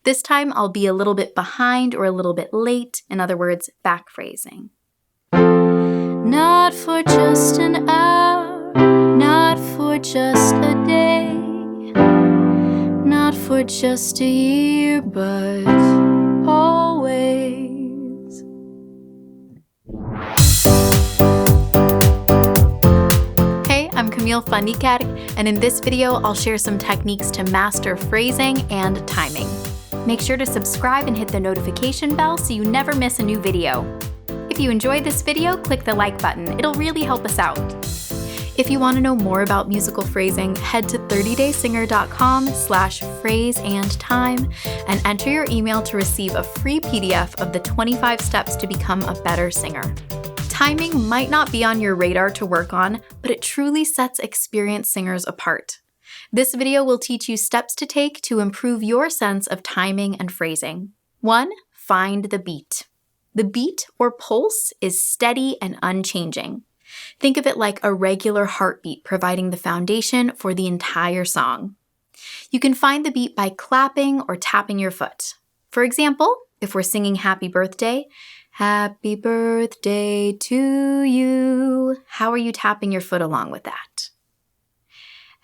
This time I'll be a little bit behind or a little bit late, in other words, back phrasing. Not for just an hour, not for just a day, not for just a year, but always. Hey, I'm Camille Fandiker, and in this video, I'll share some techniques to master phrasing and timing. Make sure to subscribe and hit the notification bell so you never miss a new video. If you enjoyed this video, click the like button. It'll really help us out. If you want to know more about musical phrasing, head to 30daysinger.com/phraseandtime and enter your email to receive a free PDF of the 25 steps to become a better singer. Timing might not be on your radar to work on, but it truly sets experienced singers apart. This video will teach you steps to take to improve your sense of timing and phrasing. 1. Find the beat. The beat, or pulse, is steady and unchanging. Think of it like a regular heartbeat providing the foundation for the entire song. You can find the beat by clapping or tapping your foot. For example, if we're singing Happy Birthday, Happy birthday to you. How are you tapping your foot along with that?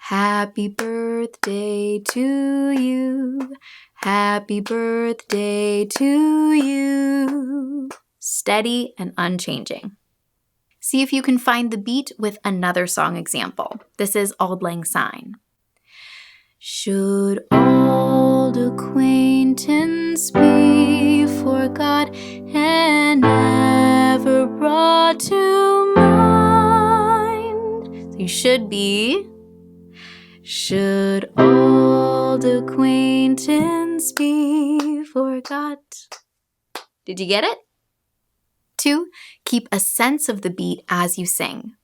Happy birthday to you. Happy birthday to you. Steady and unchanging. See if you can find the beat with another song example. This is Auld Lang Syne. Should old acquaintance be forgot and never brought to mind? So you should be, should old acquaintance be forgot? Did you get it? 2. Keep a sense of the beat as you sing.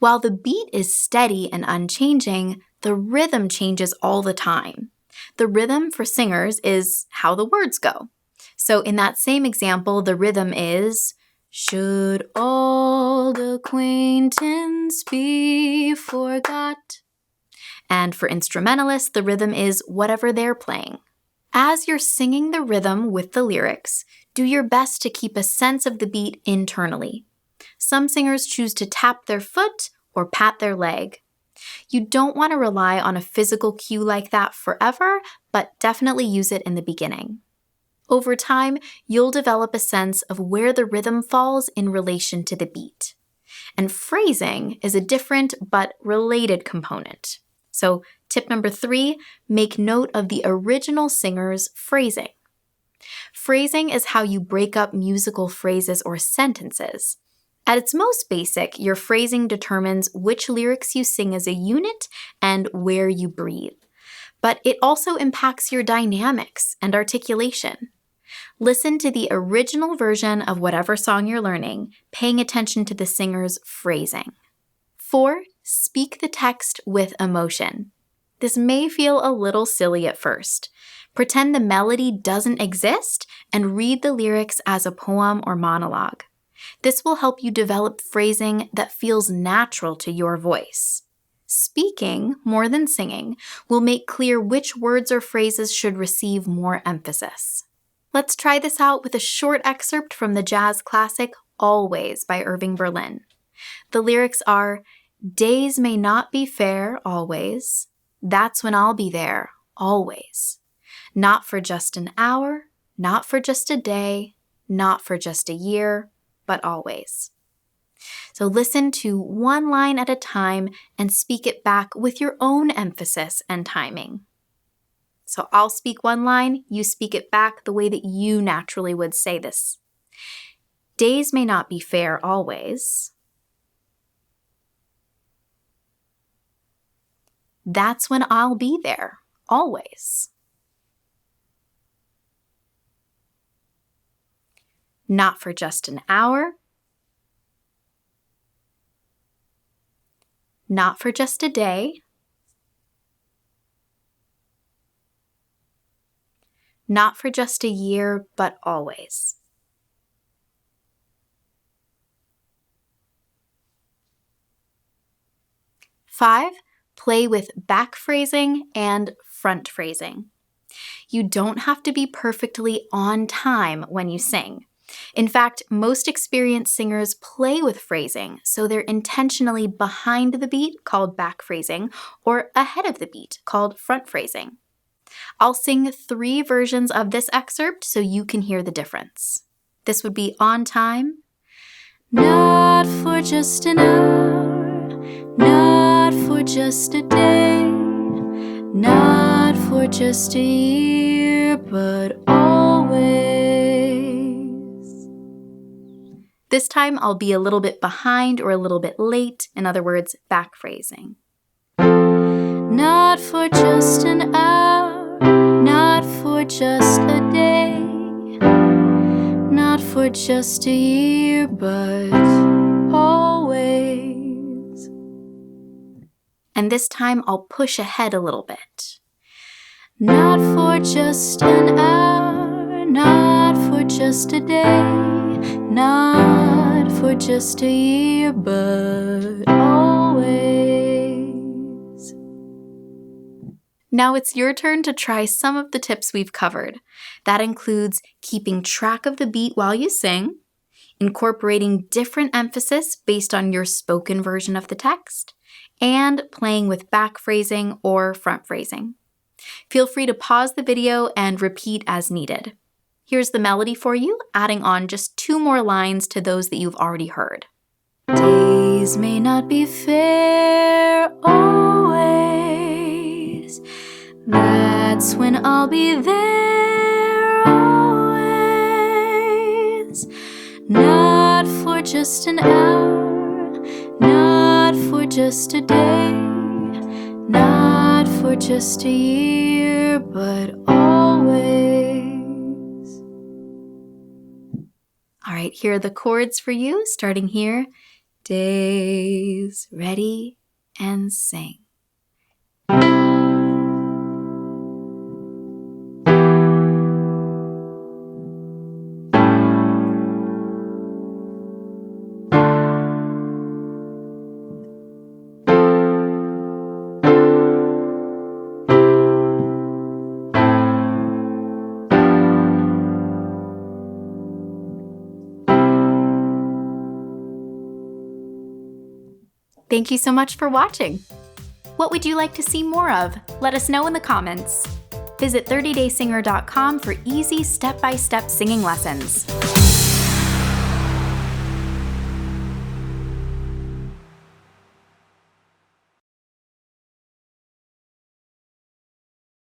While the beat is steady and unchanging, the rhythm changes all the time. The rhythm for singers is how the words go. So in that same example, the rhythm is, should old acquaintance be forgot? And for instrumentalists, the rhythm is whatever they're playing. As you're singing the rhythm with the lyrics, do your best to keep a sense of the beat internally. Some singers choose to tap their foot or pat their leg. You don't want to rely on a physical cue like that forever, but definitely use it in the beginning. Over time, you'll develop a sense of where the rhythm falls in relation to the beat. And phrasing is a different but related component. So tip number 3, make note of the original singer's phrasing. Phrasing is how you break up musical phrases or sentences. At its most basic, your phrasing determines which lyrics you sing as a unit and where you breathe. But it also impacts your dynamics and articulation. Listen to the original version of whatever song you're learning, paying attention to the singer's phrasing. 4. Speak the text with emotion. This may feel a little silly at first. Pretend the melody doesn't exist and read the lyrics as a poem or monologue. This will help you develop phrasing that feels natural to your voice. Speaking, more than singing, will make clear which words or phrases should receive more emphasis. Let's try this out with a short excerpt from the jazz classic Always by Irving Berlin. The lyrics are, days may not be fair always. That's when I'll be there, always. Not for just an hour, not for just a day, not for just a year, but always. So listen to one line at a time and speak it back with your own emphasis and timing. So I'll speak one line, you speak it back the way that you naturally would say this. Days may not be fair always. That's when I'll be there, always. Not for just an hour. Not for just a day. Not for just a year, but always. 5. Play with back phrasing and front phrasing. You don't have to be perfectly on time when you sing. In fact, most experienced singers play with phrasing, so they're intentionally behind the beat, called back phrasing, or ahead of the beat, called front phrasing. I'll sing 3 versions of this excerpt so you can hear the difference. This would be on time, not for just an hour, not for just a day, not for just a year, but always. This time I'll be a little bit behind or a little bit late, in other words, back phrasing. Not for just an hour, not for just a day, not for just a year, but always. And this time I'll push ahead a little bit. Not for just an hour, not for just a day, not for just a year, but always. Now it's your turn to try some of the tips we've covered. That includes keeping track of the beat while you sing, incorporating different emphasis based on your spoken version of the text, and playing with back phrasing or front phrasing. Feel free to pause the video and repeat as needed. Here's the melody for you, adding on just 2 more lines to those that you've already heard. Days may not be fair always. That's when I'll be there always. Not for just an hour, not for just a day, not for just a year, but always. All right, here are the chords for you, starting here. Days, ready, and sing. Thank you so much for watching. What would you like to see more of? Let us know in the comments. Visit 30daysinger.com for easy step-by-step singing lessons.